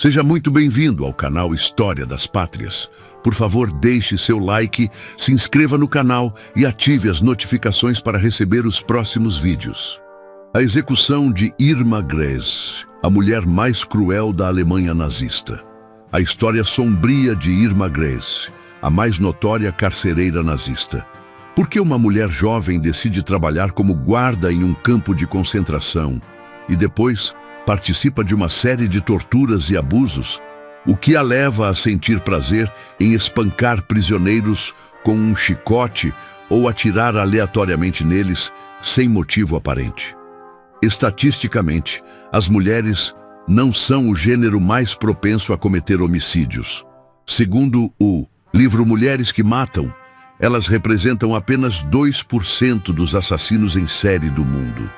Seja muito bem-vindo ao canal História das Pátrias. Por favor, deixe seu like, se inscreva no canal e ative as notificações para receber os próximos vídeos. A execução de Irma Grese, a mulher mais cruel da Alemanha nazista. A história sombria de Irma Grese, a mais notória carcereira nazista. Por que uma mulher jovem decide trabalhar como guarda em um campo de concentração e depois participa de uma série de torturas e abusos, o que a leva a sentir prazer em espancar prisioneiros com um chicote ou atirar aleatoriamente neles sem motivo aparente? Estatisticamente, as mulheres não são o gênero mais propenso a cometer homicídios. Segundo o livro Mulheres que Matam, elas representam apenas 2% dos assassinos em série do mundo.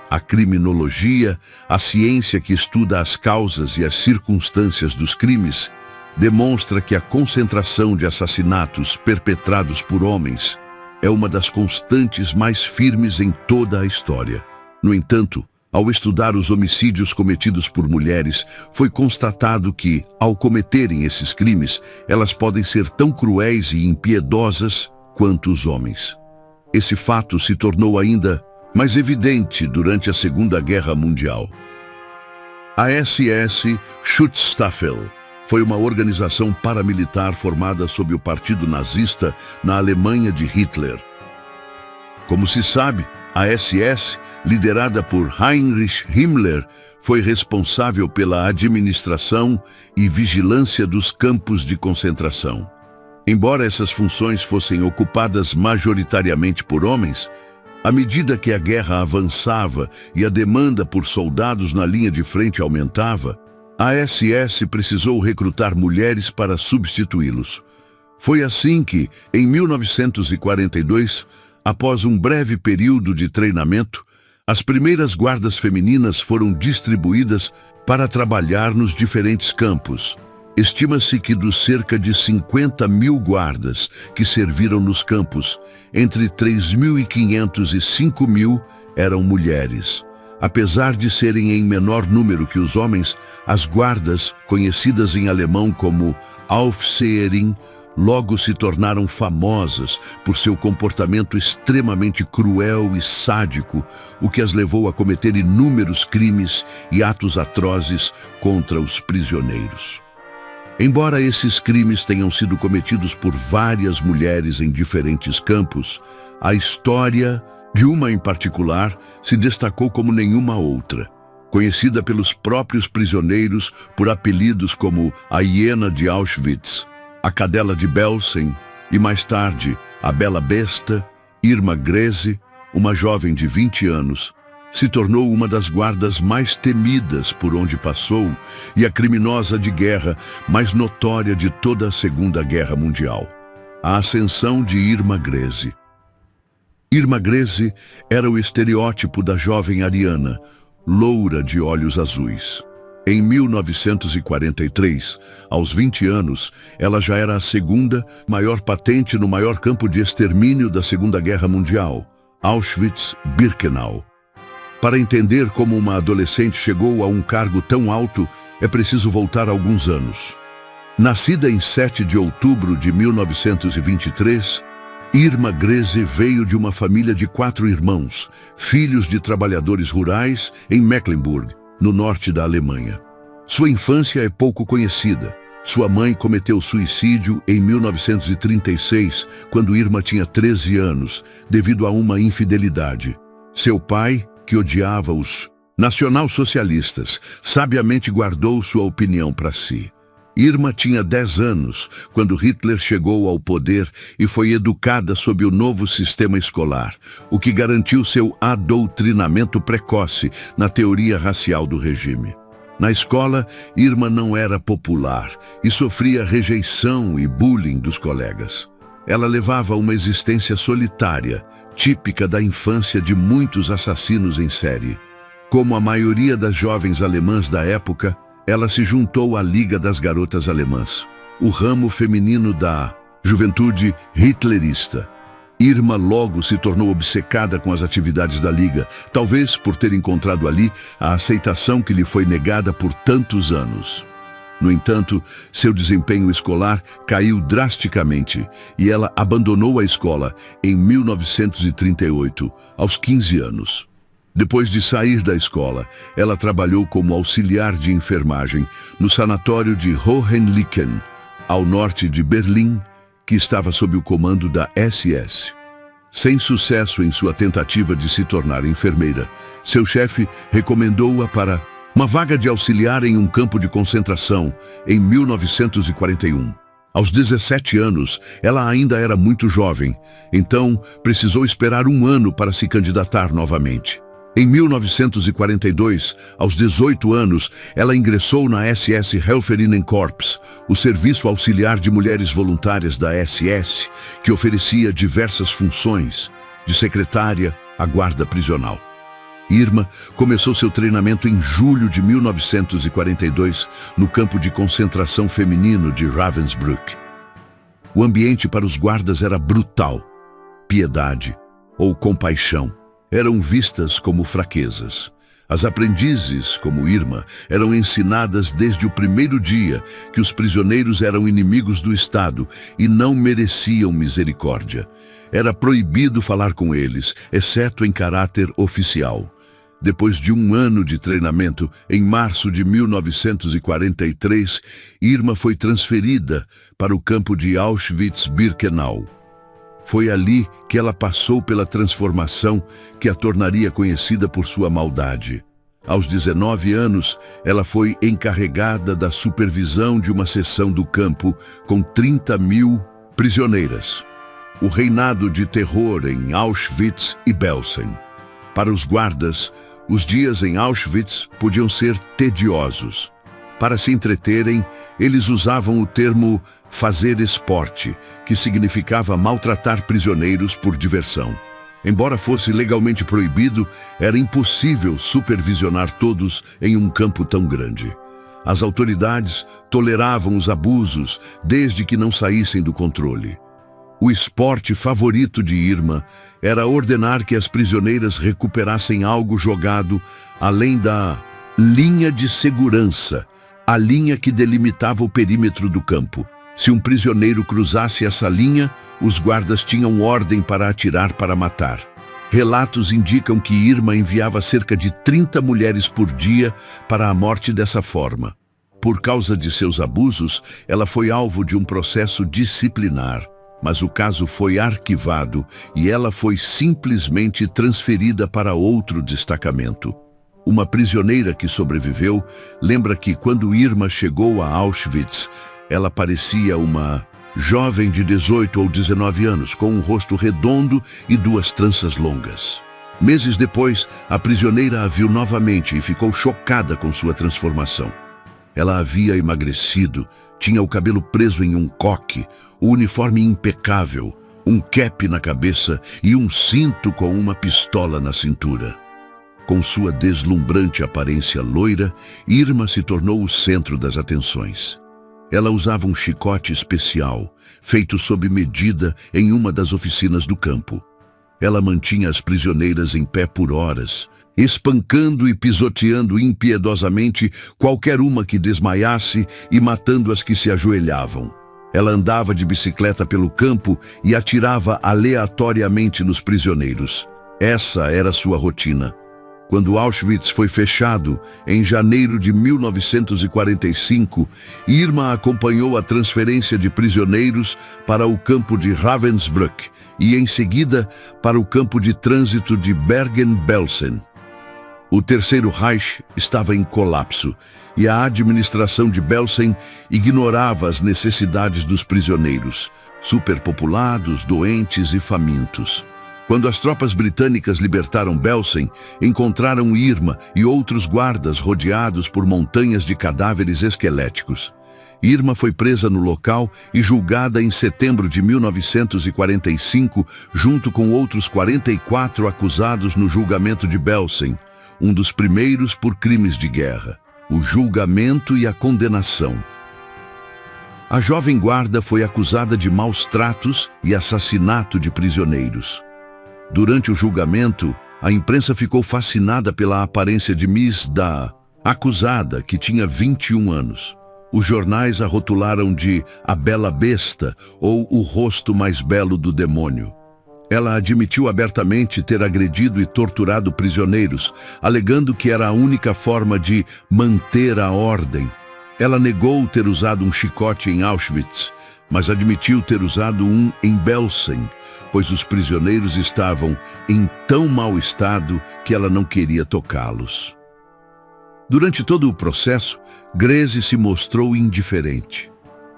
A criminologia, a ciência que estuda as causas e as circunstâncias dos crimes, demonstra que a concentração de assassinatos perpetrados por homens é uma das constantes mais firmes em toda a história. No entanto, ao estudar os homicídios cometidos por mulheres, foi constatado que, ao cometerem esses crimes, elas podem ser tão cruéis e impiedosas quanto os homens. Esse fato se tornou ainda mais evidente durante a Segunda Guerra Mundial. A SS Schutzstaffel foi uma organização paramilitar formada sob o Partido Nazista na Alemanha de Hitler. Como se sabe, a SS, liderada por Heinrich Himmler, foi responsável pela administração e vigilância dos campos de concentração. Embora essas funções fossem ocupadas majoritariamente por homens, à medida que a guerra avançava e a demanda por soldados na linha de frente aumentava, a SS precisou recrutar mulheres para substituí-los. Foi assim que, em 1942, após um breve período de treinamento, as primeiras guardas femininas foram distribuídas para trabalhar nos diferentes campos. Estima-se que dos cerca de 50 mil guardas que serviram nos campos, entre 3.500 e 5.000 eram mulheres. Apesar de serem em menor número que os homens, as guardas, conhecidas em alemão como Aufseherin, logo se tornaram famosas por seu comportamento extremamente cruel e sádico, o que as levou a cometer inúmeros crimes e atos atrozes contra os prisioneiros. Embora esses crimes tenham sido cometidos por várias mulheres em diferentes campos, a história de uma em particular se destacou como nenhuma outra. Conhecida pelos próprios prisioneiros por apelidos como a Hiena de Auschwitz, a Cadela de Belsen e, mais tarde, a Bela Besta, Irma Grese, uma jovem de 20 anos, se tornou uma das guardas mais temidas por onde passou e a criminosa de guerra mais notória de toda a Segunda Guerra Mundial. A ascensão de Irma Grese. Irma Grese era o estereótipo da jovem ariana, loura de olhos azuis. Em 1943, aos 20 anos, ela já era a segunda maior patente no maior campo de extermínio da Segunda Guerra Mundial, Auschwitz-Birkenau. Para entender como uma adolescente chegou a um cargo tão alto, é preciso voltar alguns anos. Nascida em 7 de outubro de 1923, Irma Grese veio de uma família de 4 irmãos, filhos de trabalhadores rurais em Mecklenburg, no norte da Alemanha. Sua infância é pouco conhecida. Sua mãe cometeu suicídio em 1936, quando Irma tinha 13 anos, devido a uma infidelidade. Seu pai, que odiava os nacionalsocialistas, sabiamente guardou sua opinião para si. Irma tinha 10 anos quando Hitler chegou ao poder e foi educada sob o novo sistema escolar, o que garantiu seu adoutrinamento precoce na teoria racial do regime. Na escola, Irma não era popular e sofria rejeição e bullying dos colegas. Ela levava uma existência solitária, típica da infância de muitos assassinos em série. Como a maioria das jovens alemãs da época, ela se juntou à Liga das Garotas Alemãs, o ramo feminino da juventude hitlerista. Irma logo se tornou obcecada com as atividades da Liga, talvez por ter encontrado ali a aceitação que lhe foi negada por tantos anos. No entanto, seu desempenho escolar caiu drasticamente e ela abandonou a escola em 1938, aos 15 anos. Depois de sair da escola, ela trabalhou como auxiliar de enfermagem no sanatório de Hohenlicken, ao norte de Berlim, que estava sob o comando da SS. Sem sucesso em sua tentativa de se tornar enfermeira, seu chefe recomendou-a para uma vaga de auxiliar em um campo de concentração em 1941. Aos 17 anos, ela ainda era muito jovem, então precisou esperar um ano para se candidatar novamente. Em 1942, aos 18 anos, ela ingressou na SS Helferinnenkorps, o serviço auxiliar de mulheres voluntárias da SS, que oferecia diversas funções, de secretária à guarda prisional. Irma começou seu treinamento em julho de 1942 no campo de concentração feminino de Ravensbrück. O ambiente para os guardas era brutal. Piedade ou compaixão eram vistas como fraquezas. As aprendizes, como Irma, eram ensinadas desde o primeiro dia que os prisioneiros eram inimigos do Estado e não mereciam misericórdia. Era proibido falar com eles, exceto em caráter oficial. Depois de um ano de treinamento, em março de 1943, Irma foi transferida para o campo de Auschwitz-Birkenau. Foi ali que ela passou pela transformação que a tornaria conhecida por sua maldade. Aos 19 anos, ela foi encarregada da supervisão de uma seção do campo com 30.000 prisioneiras. O reinado de terror em Auschwitz e Belsen. Para os guardas, os dias em Auschwitz podiam ser tediosos. Para se entreterem, eles usavam o termo fazer esporte, que significava maltratar prisioneiros por diversão. Embora fosse legalmente proibido, era impossível supervisionar todos em um campo tão grande. As autoridades toleravam os abusos desde que não saíssem do controle. O esporte favorito de Irma era ordenar que as prisioneiras recuperassem algo jogado além da linha de segurança, a linha que delimitava o perímetro do campo. Se um prisioneiro cruzasse essa linha, os guardas tinham ordem para atirar para matar. Relatos indicam que Irma enviava cerca de 30 mulheres por dia para a morte dessa forma. Por causa de seus abusos, ela foi alvo de um processo disciplinar, mas o caso foi arquivado e ela foi simplesmente transferida para outro destacamento. Uma prisioneira que sobreviveu lembra que quando Irma chegou a Auschwitz, ela parecia uma jovem de 18 ou 19 anos, com um rosto redondo e 2 tranças longas. Meses depois, a prisioneira a viu novamente e ficou chocada com sua transformação. Ela havia emagrecido, tinha o cabelo preso em um coque, o uniforme impecável, um cap na cabeça e um cinto com uma pistola na cintura. Com sua deslumbrante aparência loira, Irma se tornou o centro das atenções. Ela usava um chicote especial, feito sob medida em uma das oficinas do campo. Ela mantinha as prisioneiras em pé por horas, espancando e pisoteando impiedosamente qualquer uma que desmaiasse e matando as que se ajoelhavam. Ela andava de bicicleta pelo campo e atirava aleatoriamente nos prisioneiros. Essa era sua rotina. Quando Auschwitz foi fechado, em janeiro de 1945, Irma acompanhou a transferência de prisioneiros para o campo de Ravensbrück e, em seguida, para o campo de trânsito de Bergen-Belsen. O Terceiro Reich estava em colapso e a administração de Belsen ignorava as necessidades dos prisioneiros, superpopulados, doentes e famintos. Quando as tropas britânicas libertaram Belsen, encontraram Irma e outros guardas rodeados por montanhas de cadáveres esqueléticos. Irma foi presa no local e julgada em setembro de 1945, junto com outros 44 acusados no julgamento de Belsen, um dos primeiros por crimes de guerra. O julgamento e a condenação. A jovem guarda foi acusada de maus tratos e assassinato de prisioneiros. Durante o julgamento, a imprensa ficou fascinada pela aparência de Miss da acusada, que tinha 21 anos. Os jornais a rotularam de a bela besta ou o rosto mais belo do demônio. Ela admitiu abertamente ter agredido e torturado prisioneiros, alegando que era a única forma de manter a ordem. Ela negou ter usado um chicote em Auschwitz, mas admitiu ter usado um em Belsen, pois os prisioneiros estavam em tão mau estado que ela não queria tocá-los. Durante todo o processo, Greze se mostrou indiferente.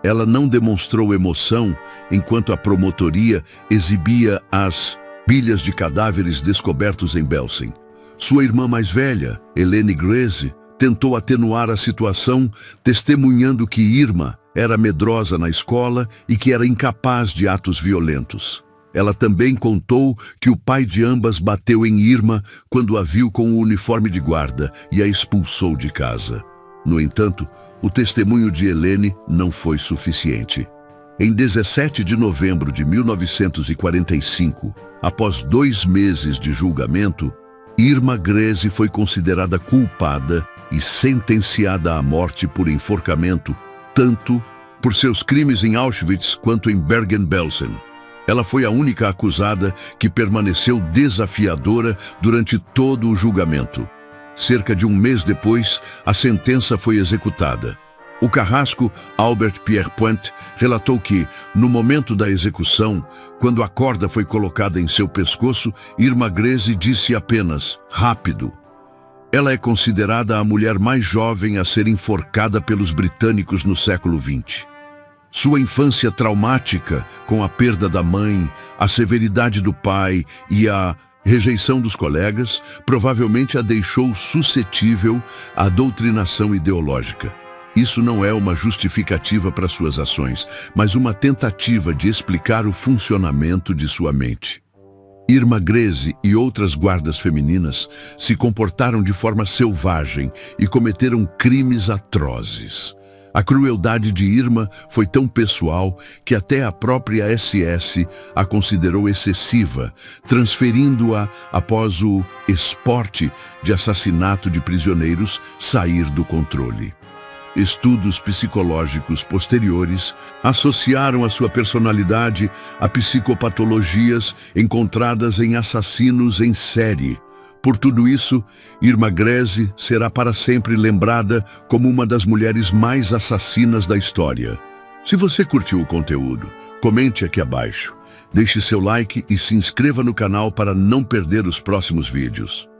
Ela não demonstrou emoção enquanto a promotoria exibia as pilhas de cadáveres descobertos em Belsen. Sua irmã mais velha, Helene Greze, tentou atenuar a situação, testemunhando que Irma era medrosa na escola e que era incapaz de atos violentos. Ela também contou que o pai de ambas bateu em Irma quando a viu com o uniforme de guarda e a expulsou de casa. No entanto, o testemunho de Helene não foi suficiente. Em 17 de novembro de 1945, após 2 meses de julgamento, Irma Greze foi considerada culpada e sentenciada à morte por enforcamento, tanto por seus crimes em Auschwitz quanto em Bergen-Belsen. Ela foi a única acusada que permaneceu desafiadora durante todo o julgamento. Cerca de 1 mês depois, a sentença foi executada. O carrasco Albert Pierrepoint relatou que, no momento da execução, quando a corda foi colocada em seu pescoço, Irma Greze disse apenas, rápido. Ela é considerada a mulher mais jovem a ser enforcada pelos britânicos no século XX. Sua infância traumática, com a perda da mãe, a severidade do pai e a rejeição dos colegas, provavelmente a deixou suscetível à doutrinação ideológica. Isso não é uma justificativa para suas ações, mas uma tentativa de explicar o funcionamento de sua mente. Irma Greze e outras guardas femininas se comportaram de forma selvagem e cometeram crimes atrozes. A crueldade de Irma foi tão pessoal que até a própria SS a considerou excessiva, transferindo-a após o esporte de assassinato de prisioneiros sair do controle. Estudos psicológicos posteriores associaram a sua personalidade a psicopatologias encontradas em assassinos em série. Por tudo isso, Irma Greze será para sempre lembrada como uma das mulheres mais assassinas da história. Se você curtiu o conteúdo, comente aqui abaixo, deixe seu like e se inscreva no canal para não perder os próximos vídeos.